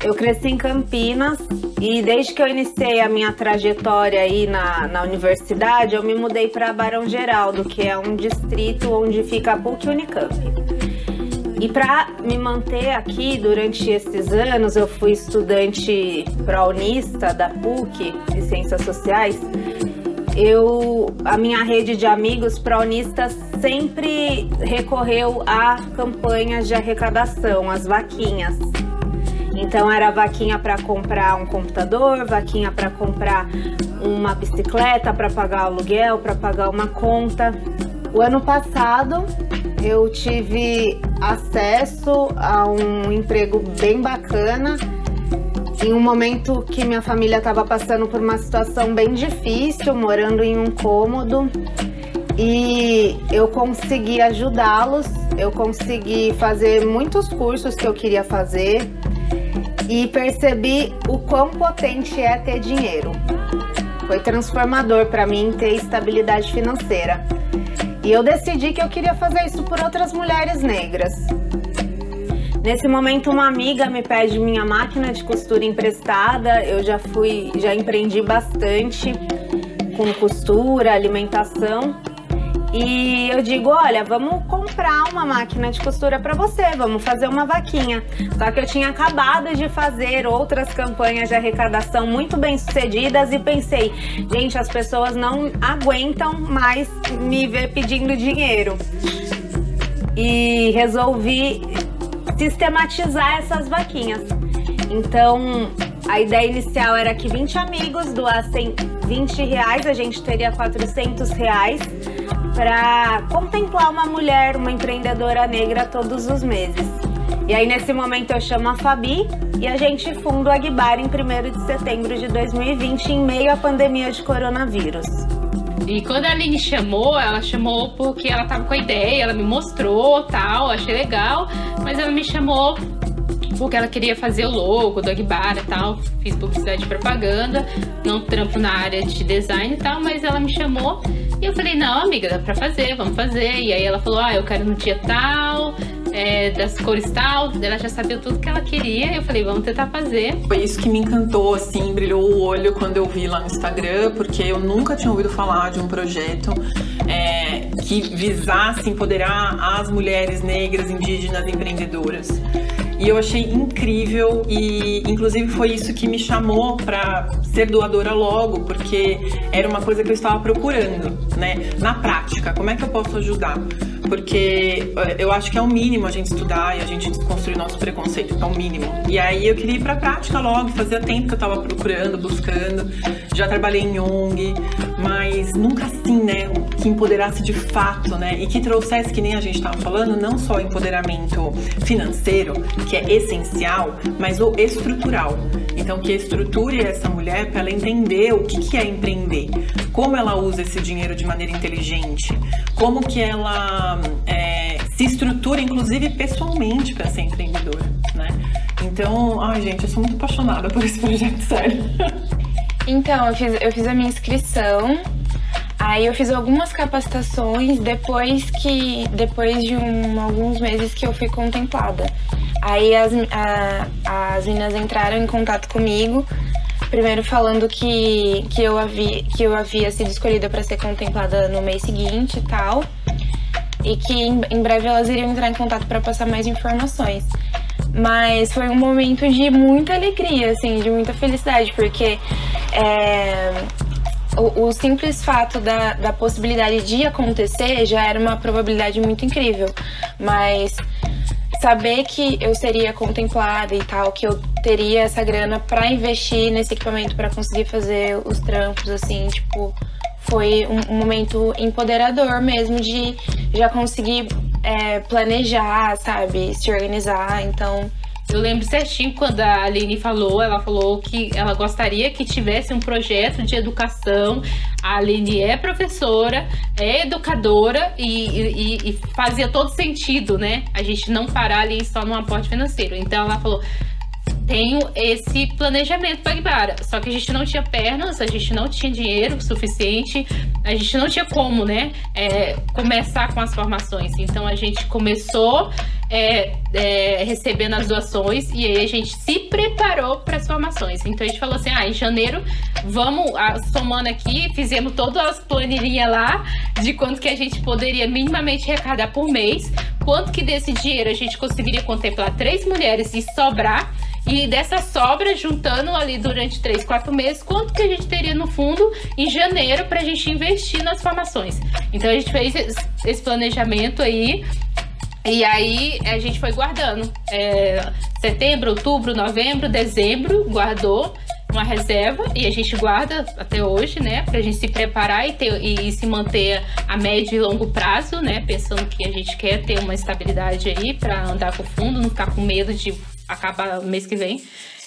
Eu cresci em Campinas e desde que eu iniciei a minha trajetória aí na universidade, eu me mudei para Barão Geraldo, que é um distrito onde fica a PUC e Unicamp. E para me manter aqui durante esses anos, eu fui estudante prounista da PUC de Ciências Sociais. A minha rede de amigos praunistas sempre recorreu a campanhas de arrecadação, as vaquinhas. Então era vaquinha para comprar um computador, vaquinha para comprar uma bicicleta, para pagar aluguel, para pagar uma conta. O ano passado eu tive acesso a um emprego bem bacana, em um momento que minha família estava passando por uma situação bem difícil, morando em um cômodo, e eu consegui ajudá-los, eu consegui fazer muitos cursos que eu queria fazer e percebi o quão potente é ter dinheiro. Foi transformador para mim ter estabilidade financeira. E eu decidi que eu queria fazer isso por outras mulheres negras. Nesse momento, uma amiga me pede minha máquina de costura emprestada. Eu já empreendi bastante com costura, alimentação. E eu digo, olha, vamos comprar uma máquina de costura para você, vamos fazer uma vaquinha. Só que eu tinha acabado de fazer outras campanhas de arrecadação muito bem sucedidas e pensei, gente, as pessoas não aguentam mais me ver pedindo dinheiro. E resolvi sistematizar essas vaquinhas. Então, a ideia inicial era que 20 amigos doassem R$20, a gente teria R$400 para contemplar uma mulher, uma empreendedora negra todos os meses. E aí nesse momento eu chamo a Fabi e a gente funda o Aguibar em 1º de setembro de 2020, em meio à pandemia de coronavírus. E quando a Aline chamou, ela chamou porque ela tava com a ideia, ela me mostrou, tal, achei legal, mas ela me chamou porque ela queria fazer o logo do Aguibar e tal, fiz publicidade e propaganda, não trampo na área de design e tal, mas ela me chamou e eu falei, não, amiga, dá pra fazer, vamos fazer. E aí ela falou, eu quero no dia tal, das cores tal, ela já sabia tudo que ela queria, e eu falei, vamos tentar fazer. Foi isso que me encantou, assim, brilhou o olho quando eu vi lá no Instagram, porque eu nunca tinha ouvido falar de um projeto que visasse empoderar as mulheres negras, indígenas, empreendedoras. E eu achei incrível e, inclusive, foi isso que me chamou para ser doadora logo, porque era uma coisa que eu estava procurando, né? Na prática, como é que eu posso ajudar? Porque eu acho que é o mínimo a gente estudar e a gente desconstruir nosso preconceito, é o mínimo. E aí eu queria ir pra prática logo, fazia tempo que eu tava procurando, buscando, já trabalhei em ONG, mas nunca assim, né, que empoderasse de fato, né, e que trouxesse, que nem a gente tava falando, não só o empoderamento financeiro, que é essencial, mas o estrutural. Então, que estruture essa mulher para ela entender o que é empreender, como ela usa esse dinheiro de maneira inteligente, como que ela se estrutura, inclusive pessoalmente, para ser empreendedora, né? Então, gente, eu sou muito apaixonada por esse projeto, sério. Então, eu fiz a minha inscrição, aí eu fiz algumas capacitações depois de alguns meses que eu fui contemplada. Aí as meninas entraram em contato comigo, primeiro falando que eu havia sido escolhida para ser contemplada no mês seguinte e tal, e que em breve elas iriam entrar em contato para passar mais informações. Mas foi um momento de muita alegria, assim, de muita felicidade, porque o simples fato da possibilidade de acontecer já era uma probabilidade muito incrível, mas saber que eu seria contemplada e tal, que eu teria essa grana pra investir nesse equipamento pra conseguir fazer os trampos, assim, tipo, foi um momento empoderador mesmo de já conseguir planejar, sabe, se organizar, então... Eu lembro certinho quando a Aline falou, ela falou que ela gostaria que tivesse um projeto de educação. A Aline é professora, é educadora e fazia todo sentido, né? A gente não parar ali só no aporte financeiro. Então ela falou, tenho esse planejamento para Aguibara. Só que a gente não tinha pernas, a gente não tinha dinheiro suficiente, a gente não tinha como, né, começar com as formações. Então a gente começou recebendo as doações e aí a gente se preparou para as formações. Então a gente falou assim, em janeiro, vamos, somando aqui, fizemos todas as planilhinhas lá de quanto que a gente poderia minimamente arrecadar por mês, quanto que desse dinheiro a gente conseguiria contemplar 3 mulheres e sobrar, e dessa sobra, juntando ali durante 3, 4 meses, quanto que a gente teria no fundo em janeiro para a gente investir nas formações. Então a gente fez esse planejamento aí, e aí a gente foi guardando. Setembro, outubro, novembro, dezembro, guardou uma reserva, e a gente guarda até hoje, né, pra gente se preparar e se manter a médio e longo prazo, né, pensando que a gente quer ter uma estabilidade aí para andar com o fundo, não ficar com medo de acabar o mês que vem.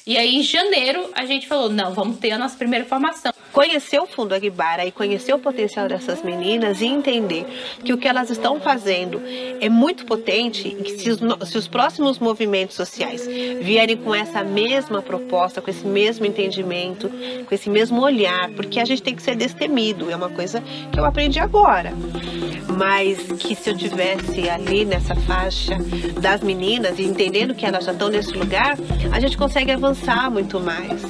E aí, em janeiro, a gente falou, não, vamos ter a nossa primeira formação. Conhecer o Fundo Aguibara e conhecer o potencial dessas meninas e entender que o que elas estão fazendo é muito potente, e que se os próximos movimentos sociais vierem com essa mesma proposta, com esse mesmo entendimento, com esse mesmo olhar, porque a gente tem que ser destemido, é uma coisa que eu aprendi agora. Mas que se eu tivesse ali nessa faixa das meninas e entendendo que elas já estão nesse lugar, a gente consegue avançar muito mais,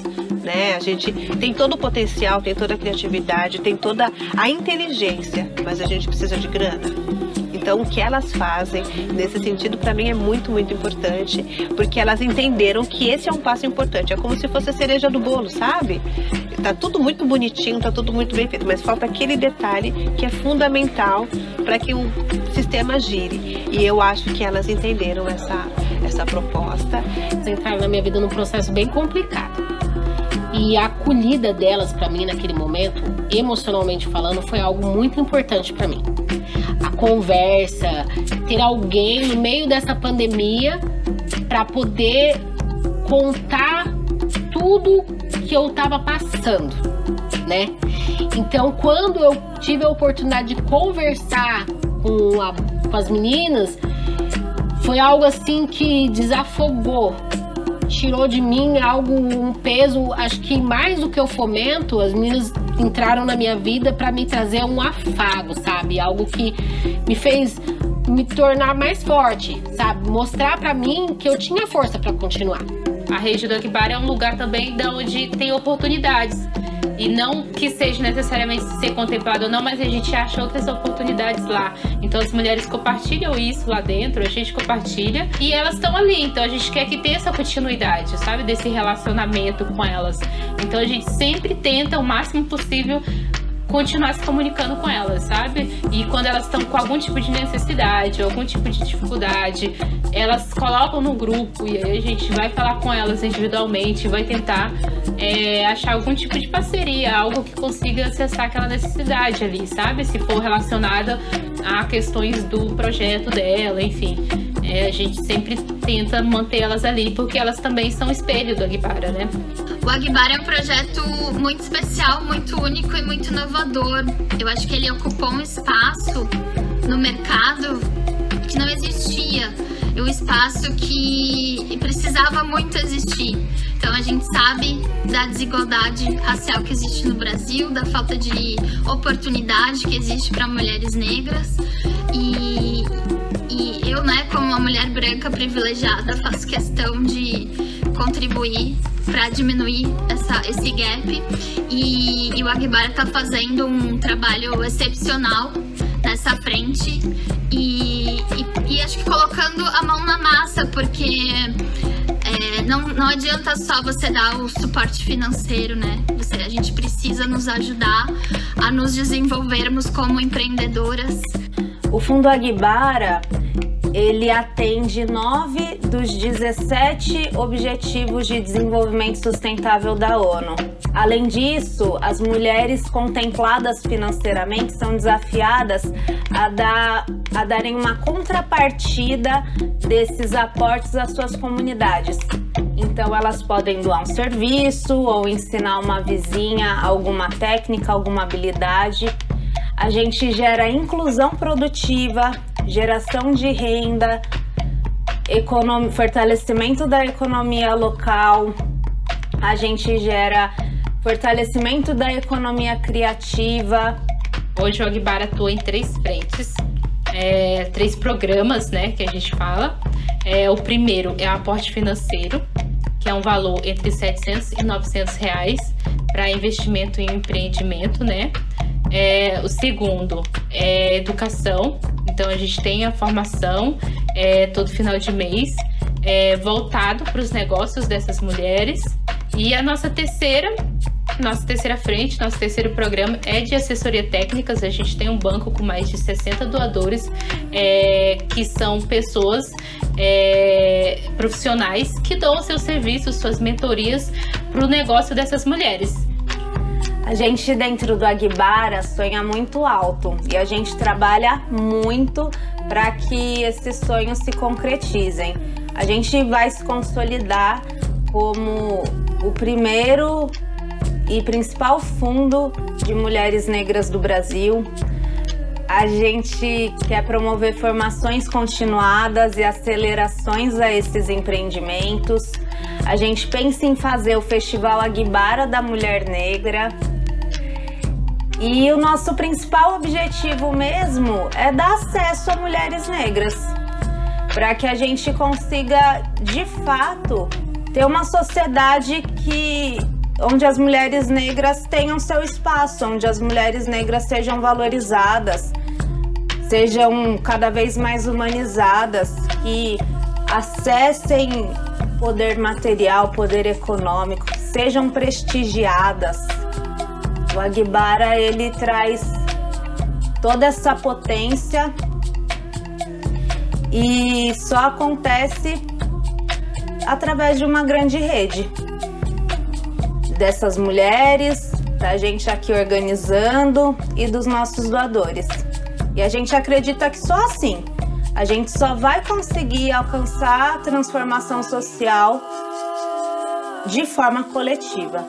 né? A gente tem todo o potencial, tem toda a criatividade, tem toda a inteligência, mas a gente precisa de grana. Então, o que elas fazem nesse sentido, para mim, é muito, muito importante, porque elas entenderam que esse é um passo importante. É como se fosse a cereja do bolo, sabe? Tá tudo muito bonitinho, tá tudo muito bem feito, mas falta aquele detalhe que é fundamental para que o sistema gire. E eu acho que elas entenderam essa proposta. Elas entraram na minha vida num processo bem complicado. E a acolhida delas para mim naquele momento, emocionalmente falando, foi algo muito importante para mim. A conversa, ter alguém no meio dessa pandemia para poder contar tudo que eu estava passando, né? Então, quando eu tive a oportunidade de conversar com as meninas, foi algo assim que desafogou, tirou de mim um peso, acho que mais do que eu fomento, as meninas entraram na minha vida para me trazer um afago, sabe? Algo que me fez me tornar mais forte, sabe? Mostrar para mim que eu tinha força para continuar. A rede do Aguibara é um lugar também de onde tem oportunidades. E não que seja necessariamente ser contemplado ou não, mas a gente acha outras oportunidades lá. Então as mulheres compartilham isso lá dentro, a gente compartilha e elas estão ali. Então a gente quer que tenha essa continuidade, sabe? Desse relacionamento com elas. Então a gente sempre tenta o máximo possível continuar se comunicando com elas, sabe? E quando elas estão com algum tipo de necessidade, algum tipo de dificuldade, elas colocam no grupo e aí a gente vai falar com elas individualmente, vai tentar achar algum tipo de parceria, algo que consiga acessar aquela necessidade ali, sabe? Se for relacionada a questões do projeto dela, enfim. A gente sempre tenta manter elas ali, porque elas também são espelho do Aguibara, né? O Aguibara é um projeto muito especial, muito único e muito inovador. Eu acho que ele ocupou um espaço no mercado que não existia. É um espaço que precisava muito existir. Então a gente sabe da desigualdade racial que existe no Brasil, da falta de oportunidade que existe para mulheres negras. E eu, né, como uma mulher branca privilegiada, faço questão de contribuir para diminuir esse gap. E o Aguibara está fazendo um trabalho excepcional nessa frente. E acho que colocando a mão na massa, porque não adianta só você dar o suporte financeiro, né? A gente precisa nos ajudar a nos desenvolvermos como empreendedoras. O Fundo Aguibara, ele atende 9 dos 17 Objetivos de Desenvolvimento Sustentável da ONU. Além disso, as mulheres contempladas financeiramente são desafiadas a darem uma contrapartida desses aportes às suas comunidades. Então, elas podem doar um serviço ou ensinar uma vizinha alguma técnica, alguma habilidade. A gente gera inclusão produtiva, geração de renda, fortalecimento da economia local, a gente gera fortalecimento da economia criativa. Hoje o Agbara atua em 3 frentes, 3 programas, né, que a gente fala. O primeiro é o aporte financeiro, que é um valor entre R$700 e R$900 para investimento em empreendimento, né? O segundo é educação, então a gente tem a formação todo final de mês, voltado para os negócios dessas mulheres. E a nossa terceira frente, nosso terceiro programa é de assessoria técnicas. A gente tem um banco com mais de 60 doadores, que são pessoas profissionais que dão seus serviços, suas mentorias para o negócio dessas mulheres. A gente dentro do Agbara sonha muito alto e a gente trabalha muito para que esses sonhos se concretizem. A gente vai se consolidar como o primeiro e principal fundo de mulheres negras do Brasil. A gente quer promover formações continuadas e acelerações a esses empreendimentos. A gente pensa em fazer o Festival Agbara da Mulher Negra. E o nosso principal objetivo mesmo é dar acesso a mulheres negras, para que a gente consiga, de fato, ter uma sociedade onde as mulheres negras tenham seu espaço, onde as mulheres negras sejam valorizadas, sejam cada vez mais humanizadas, que acessem poder material, poder econômico, sejam prestigiadas. O Agbara, ele traz toda essa potência e só acontece através de uma grande rede dessas mulheres, da gente aqui organizando e dos nossos doadores. E a gente acredita que só assim a gente só vai conseguir alcançar a transformação social de forma coletiva.